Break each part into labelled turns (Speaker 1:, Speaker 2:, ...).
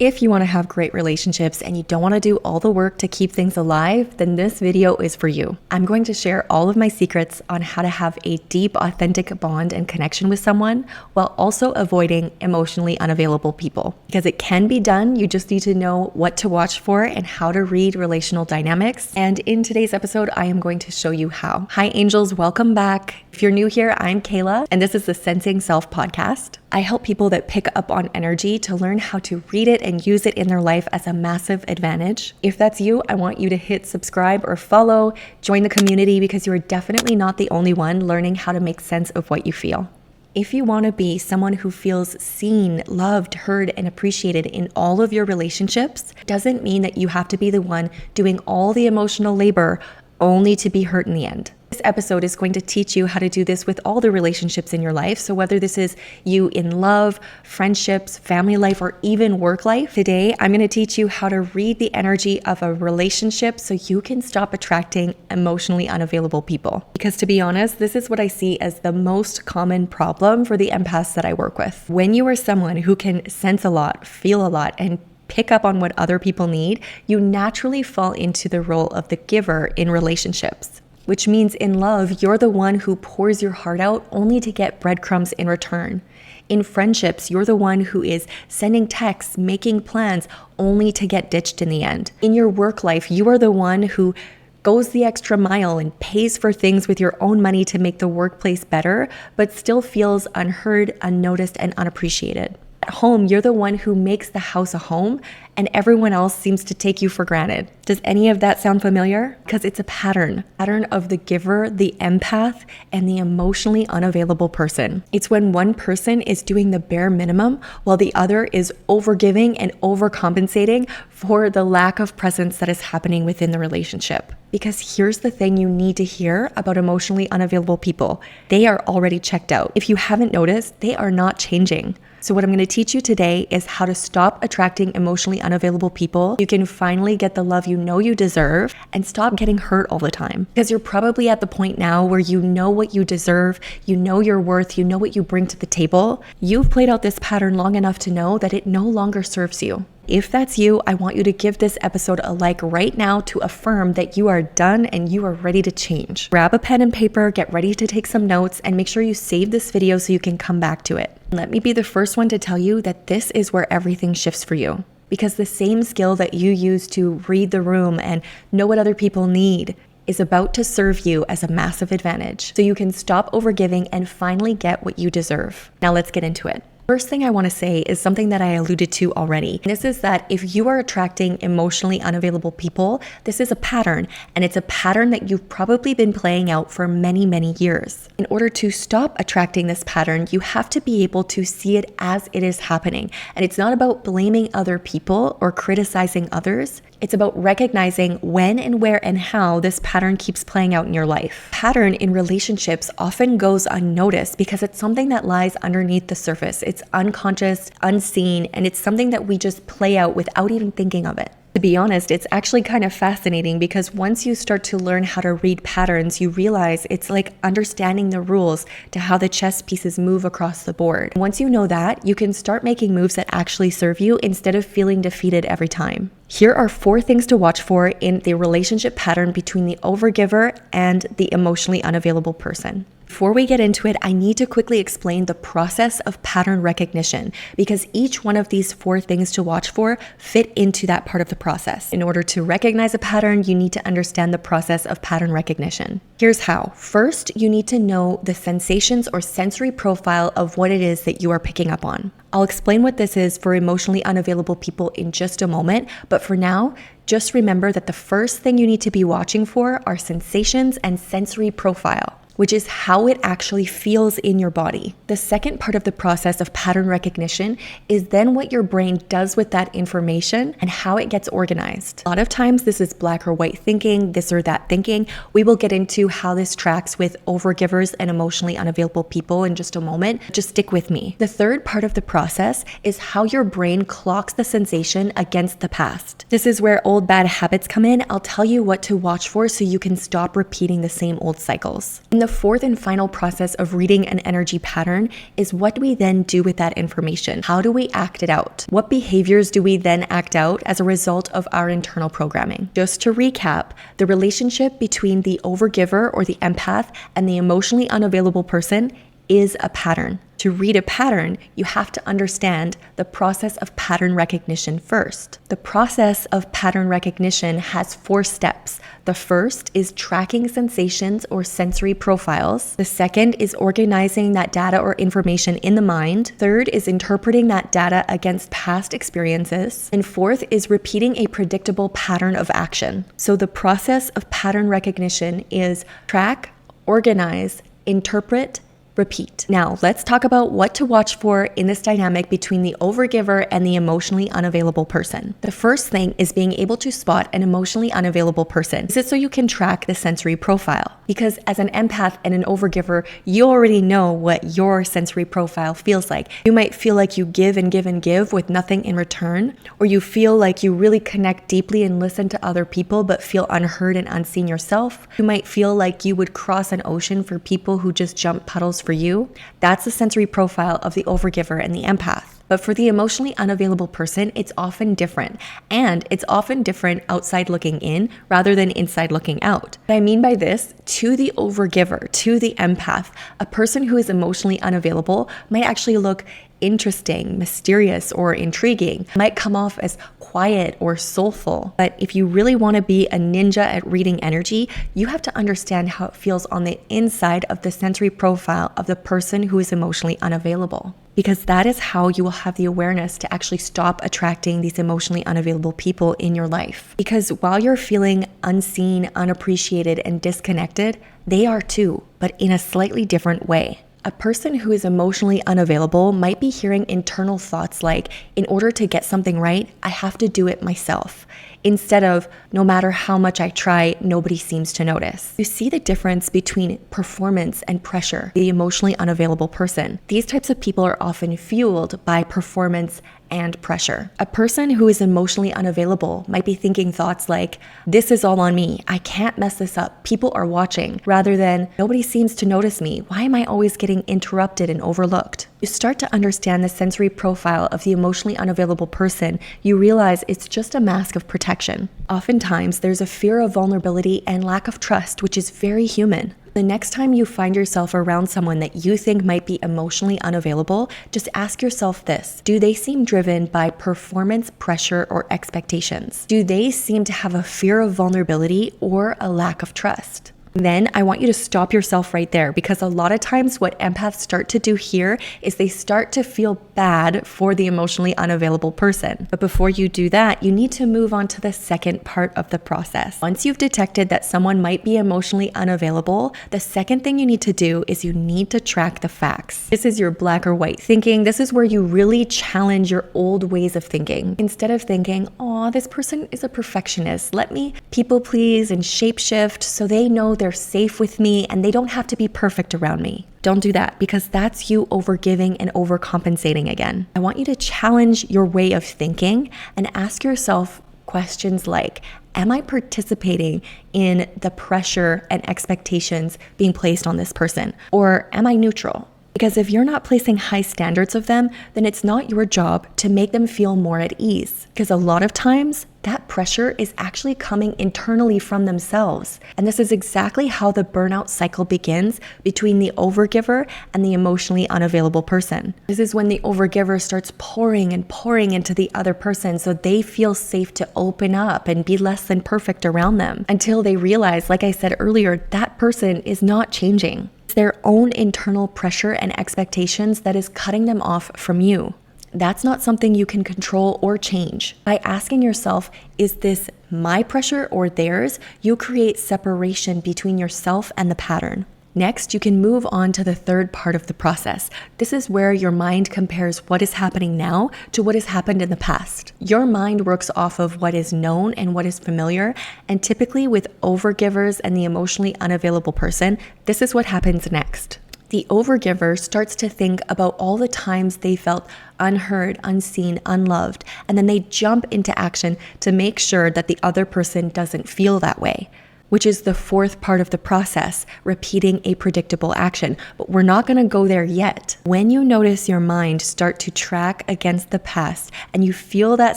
Speaker 1: If you want to have great relationships and you don't want to do all the work to keep things alive, then this video is for you. I'm going to share all of my secrets on how to have a deep, authentic bond and connection with someone while also avoiding emotionally unavailable people. Because it can be done, you just need to know what to watch for and how to read relational dynamics. And in today's episode, I am going to show you how. Hi, angels, welcome back. If you're new here, I'm Kayla, and this is the Sensing Self podcast. I help people that pick up on energy to learn how to read it and use it in their life as a massive advantage. If that's you, I want you to hit subscribe or follow, join the community because you are definitely not the only one learning how to make sense of what you feel. If you want to be someone who feels seen, loved, heard, and appreciated in all of your relationships, doesn't mean that you have to be the one doing all the emotional labor only to be hurt in the end. This episode is going to teach you how to do this with all the relationships in your life. So whether this is you in love, friendships, family life, or even work life, today I'm going to teach you how to read the energy of a relationship so you can stop attracting emotionally unavailable people. Because to be honest, this is what I see as the most common problem for the empaths that I work with. When you are someone who can sense a lot, feel a lot, and pick up on what other people need, you naturally fall into the role of the giver in relationships. Which means in love, you're the one who pours your heart out only to get breadcrumbs in return. In friendships, you're the one who is sending texts, making plans, only to get ditched in the end. In your work life, you are the one who goes the extra mile and pays for things with your own money to make the workplace better, but still feels unheard, unnoticed, and unappreciated. At home, you're the one who makes the house a home and everyone else seems to take you for granted. Does any of that sound familiar? Because it's a pattern of the giver, the empath, and the emotionally unavailable person. It's when one person is doing the bare minimum while the other is overgiving and overcompensating for the lack of presence that is happening within the relationship. Because here's the thing you need to hear about emotionally unavailable people. They are already checked out. If you haven't noticed, they are not changing. So what I'm going to teach you today is how to stop attracting emotionally unavailable people. You can finally get the love you know you deserve and stop getting hurt all the time. Because you're probably at the point now where you know what you deserve, you know your worth, you know what you bring to the table. You've played out this pattern long enough to know that it no longer serves you. If that's you, I want you to give this episode a like right now to affirm that you are done and you are ready to change. Grab a pen and paper, get ready to take some notes, and make sure you save this video so you can come back to it. Let me be the first one to tell you that this is where everything shifts for you. Because the same skill that you use to read the room and know what other people need is about to serve you as a massive advantage. So you can stop overgiving and finally get what you deserve. Now let's get into it. First thing I want to say is something that I alluded to already. This is that if you are attracting emotionally unavailable people, this is a pattern, and it's a pattern that you've probably been playing out for many, many years. In order to stop attracting this pattern, you have to be able to see it as it is happening. And it's not about blaming other people or criticizing others. It's about recognizing when and where and how this pattern keeps playing out in your life. Pattern in relationships often goes unnoticed because it's something that lies underneath the surface. It's unconscious, unseen, and it's something that we just play out without even thinking of it. To be honest, it's actually kind of fascinating because once you start to learn how to read patterns, you realize it's like understanding the rules to how the chess pieces move across the board. Once you know that, you can start making moves that actually serve you instead of feeling defeated every time. Here are 4 things to watch for in the relationship pattern between the overgiver and the emotionally unavailable person. Before we get into it, I need to quickly explain the process of pattern recognition because each one of these 4 things to watch for fit into that part of the process. In order to recognize a pattern, you need to understand the process of pattern recognition. Here's how. First, you need to know the sensations or sensory profile of what it is that you are picking up on. I'll explain what this is for emotionally unavailable people in just a moment, but for now, just remember that the first thing you need to be watching for are sensations and sensory profile, which is how it actually feels in your body. The second part of the process of pattern recognition is then what your brain does with that information and how it gets organized. A lot of times this is black or white thinking, this or that thinking. We will get into how this tracks with overgivers and emotionally unavailable people in just a moment. Just stick with me. The third part of the process is how your brain clocks the sensation against the past. This is where old bad habits come in. I'll tell you what to watch for so you can stop repeating the same old cycles. In the fourth and final process of reading an energy pattern is what do we then do with that information? How do we act it out? What behaviors do we then act out as a result of our internal programming? Just to recap, the relationship between the overgiver or the empath and the emotionally unavailable person is a pattern. To read a pattern, you have to understand the process of pattern recognition first. The process of pattern recognition has 4 steps. The first is tracking sensations or sensory profiles. The second is organizing that data or information in the mind. Third is interpreting that data against past experiences. And fourth is repeating a predictable pattern of action. So the process of pattern recognition is track, organize, interpret, repeat. Now, let's talk about what to watch for in this dynamic between the overgiver and the emotionally unavailable person. The first thing is being able to spot an emotionally unavailable person. This is so you can track the sensory profile. Because as an empath and an overgiver, you already know what your sensory profile feels like. You might feel like you give and give and give with nothing in return, or you feel like you really connect deeply and listen to other people but feel unheard and unseen yourself. You might feel like you would cross an ocean for people who just jump puddles for you. That's the sensory profile of the overgiver and the empath. But for the emotionally unavailable person, it's often different. And it's often different outside looking in rather than inside looking out. What I mean by this, to the overgiver, to the empath, a person who is emotionally unavailable might actually look interesting, mysterious, or intriguing, might come off as quiet or soulful. But if you really want to be a ninja at reading energy, you have to understand how it feels on the inside of the sensory profile of the person who is emotionally unavailable. Because that is how you will have the awareness to actually stop attracting these emotionally unavailable people in your life. Because while you're feeling unseen, unappreciated, and disconnected, they are too, but in a slightly different way. A person who is emotionally unavailable might be hearing internal thoughts like, in order to get something right, I have to do it myself. Instead of, no matter how much I try, nobody seems to notice. You see the difference between performance and pressure, the emotionally unavailable person. These types of people are often fueled by performance and pressure. A person who is emotionally unavailable might be thinking thoughts like, this is all on me, I can't mess this up, people are watching, rather than, nobody seems to notice me, why am I always getting interrupted and overlooked? You start to understand the sensory profile of the emotionally unavailable person, you realize it's just a mask of protection. Oftentimes, there's a fear of vulnerability and lack of trust, which is very human. The next time you find yourself around someone that you think might be emotionally unavailable, just ask yourself this. Do they seem driven by performance, pressure, or expectations? Do they seem to have a fear of vulnerability or a lack of trust? Then I want you to stop yourself right there, because a lot of times what empaths start to do here is they start to feel bad for the emotionally unavailable person. But before you do that, you need to move on to the second part of the process. Once you've detected that someone might be emotionally unavailable, the second thing you need to do is you need to track the facts. This is your black or white thinking. This is where you really challenge your old ways of thinking. Instead of thinking, oh, this person is a perfectionist, let me people please and shapeshift so they know they're safe with me and they don't have to be perfect around me. Don't do that, because that's you overgiving and overcompensating again. I want you to challenge your way of thinking and ask yourself questions like, am I participating in the pressure and expectations being placed on this person? Or am I neutral? Because if you're not placing high standards of them, then it's not your job to make them feel more at ease. Because a lot of times, that pressure is actually coming internally from themselves. And this is exactly how the burnout cycle begins between the overgiver and the emotionally unavailable person. This is when the overgiver starts pouring and pouring into the other person so they feel safe to open up and be less than perfect around them, until they realize, like I said earlier, that person is not changing. It's their own internal pressure and expectations that is cutting them off from you. That's not something you can control or change. By asking yourself, is this my pressure or theirs? You create separation between yourself and the pattern. Next, you can move on to the third part of the process. This is where your mind compares what is happening now to what has happened in the past. Your mind works off of what is known and what is familiar, and typically with overgivers and the emotionally unavailable person, this is what happens next. The overgiver starts to think about all the times they felt unheard, unseen, unloved, and then they jump into action to make sure that the other person doesn't feel that way. which is the fourth part of the process, repeating a predictable action. But we're not going to go there yet. When you notice your mind start to track against the past and you feel that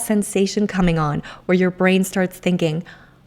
Speaker 1: sensation coming on where your brain starts thinking,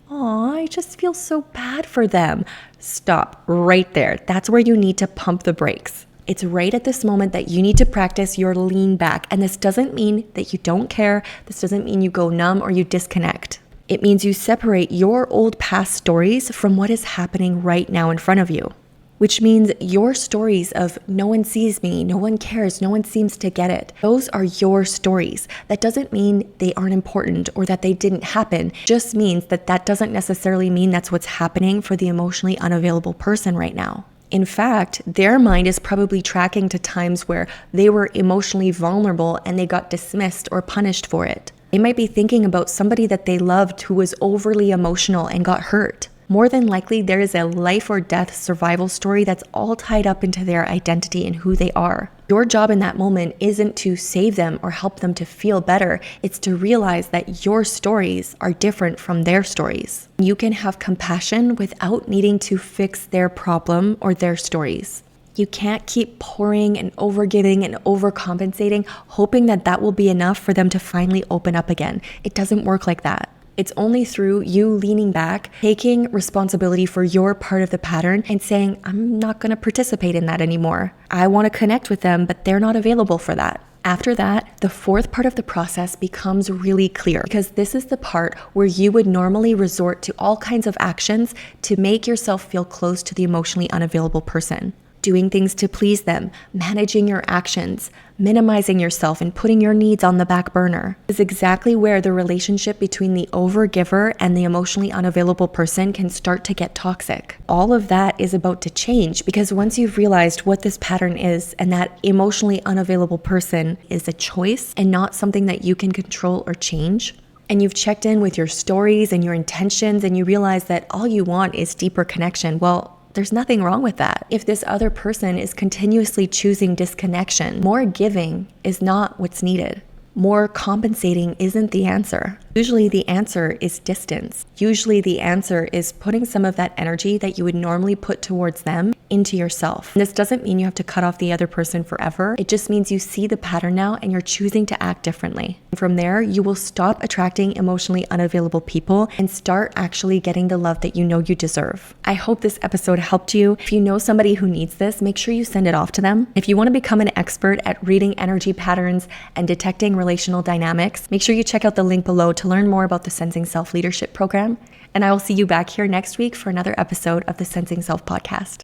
Speaker 1: oh, I just feel so bad for them. Stop right there. That's where you need to pump the brakes. It's right at this moment that you need to practice your lean back. And this doesn't mean that you don't care. This doesn't mean you go numb or you disconnect. It means you separate your old past stories from what is happening right now in front of you, which means your stories of no one sees me, no one cares, no one seems to get it. Those are your stories. That doesn't mean they aren't important or that they didn't happen. It just means that that doesn't necessarily mean that's what's happening for the emotionally unavailable person right now. In fact, their mind is probably tracking to times where they were emotionally vulnerable and they got dismissed or punished for it. They might be thinking about somebody that they loved who was overly emotional and got hurt. More than likely, there is a life or death survival story that's all tied up into their identity and who they are. Your job in that moment isn't to save them or help them to feel better. It's to realize that your stories are different from their stories. You can have compassion without needing to fix their problem or their stories. You can't keep pouring and overgiving and overcompensating, hoping that that will be enough for them to finally open up again. It doesn't work like that. It's only through you leaning back, taking responsibility for your part of the pattern and saying, I'm not going to participate in that anymore. I want to connect with them, but they're not available for that. After that, the fourth part of the process becomes really clear because this is the part where you would normally resort to all kinds of actions to make yourself feel close to the emotionally unavailable person. Doing things to please them, managing your actions, minimizing yourself, and putting your needs on the back burner is exactly where the relationship between the overgiver and the emotionally unavailable person can start to get toxic. All of that is about to change because once you've realized what this pattern is and that emotionally unavailable person is a choice and not something that you can control or change, and you've checked in with your stories and your intentions and you realize that all you want is deeper connection, well, there's nothing wrong with that. If this other person is continuously choosing disconnection, more giving is not what's needed. More compensating isn't the answer. Usually the answer is distance. Usually the answer is putting some of that energy that you would normally put towards them into yourself. And this doesn't mean you have to cut off the other person forever. It just means you see the pattern now and you're choosing to act differently. And from there, you will stop attracting emotionally unavailable people and start actually getting the love that you know you deserve. I hope this episode helped you. If you know somebody who needs this, make sure you send it off to them. If you want to become an expert at reading energy patterns and detecting relational dynamics, make sure you check out the link below to learn more about the Sensing Self Leadership Program. And I will see you back here next week for another episode of the Sensing Self Podcast.